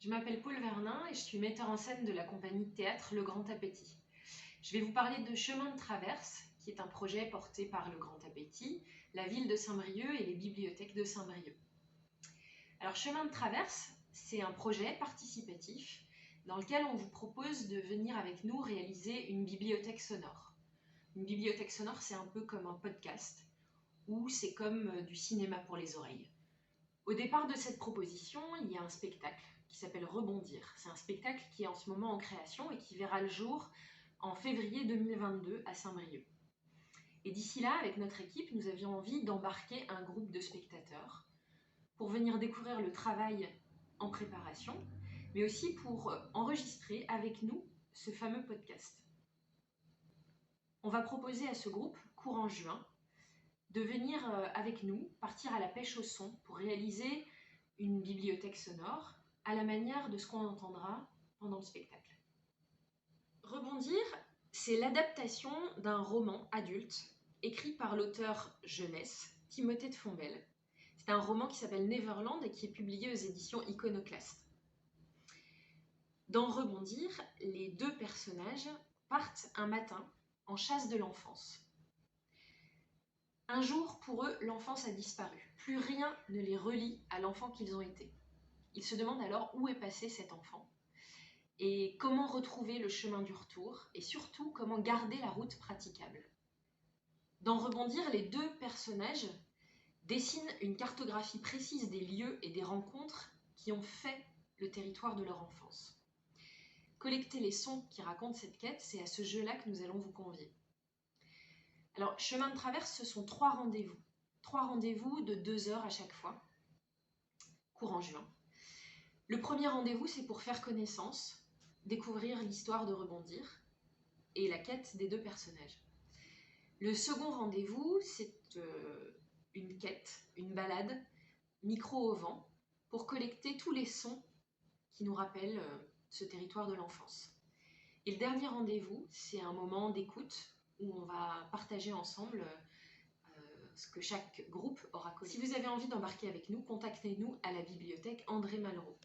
Je m'appelle Paul Vernin et je suis metteur en scène de la compagnie de théâtre Le Grand Appétit. Je vais vous parler de Chemin de Traverse, qui est un projet porté par Le Grand Appétit, la ville de Saint-Brieuc et les bibliothèques de Saint-Brieuc. Alors Chemin de Traverse, c'est un projet participatif dans lequel on vous propose de venir avec nous réaliser une bibliothèque sonore. Une bibliothèque sonore, c'est un peu comme un podcast, ou c'est comme du cinéma pour les oreilles. Au départ de cette proposition, il y a un spectacle qui s'appelle Rebondir. C'est un spectacle qui est en ce moment en création et qui verra le jour en février 2022 à Saint-Brieuc. Et d'ici là, avec notre équipe, nous avions envie d'embarquer un groupe de spectateurs pour venir découvrir le travail en préparation, mais aussi pour enregistrer avec nous ce fameux podcast. On va proposer à ce groupe, courant juin, de venir avec nous, partir à la pêche au son pour réaliser une bibliothèque sonore à la manière de ce qu'on entendra pendant le spectacle. Rebondir, c'est l'adaptation d'un roman adulte écrit par l'auteur jeunesse Timothée de Fontbelle. C'est un roman qui s'appelle Neverland et qui est publié aux éditions Iconoclaste. Dans Rebondir, les deux personnages partent un matin en chasse de l'enfance. Un jour, pour eux, l'enfance a disparu. Plus rien ne les relie à l'enfant qu'ils ont été. Ils se demandent alors où est passé cet enfant et comment retrouver le chemin du retour et surtout comment garder la route praticable. Dans Rebondir, les deux personnages dessinent une cartographie précise des lieux et des rencontres qui ont fait le territoire de leur enfance. Collecter les sons qui racontent cette quête, c'est à ce jeu-là que nous allons vous convier. Alors, Chemin de Traverse, ce sont 3 rendez-vous. 3 rendez-vous de 2 heures à chaque fois, courant juin. Le premier rendez-vous, c'est pour faire connaissance, découvrir l'histoire de Rebondir et la quête des deux personnages. Le second rendez-vous, c'est une quête, une balade, micro au vent, pour collecter tous les sons qui nous rappellent ce territoire de l'enfance. Et le dernier rendez-vous, c'est un moment d'écoute où on va partager ensemble ce que chaque groupe aura connu. Si vous avez envie d'embarquer avec nous, contactez-nous à la bibliothèque André Malraux.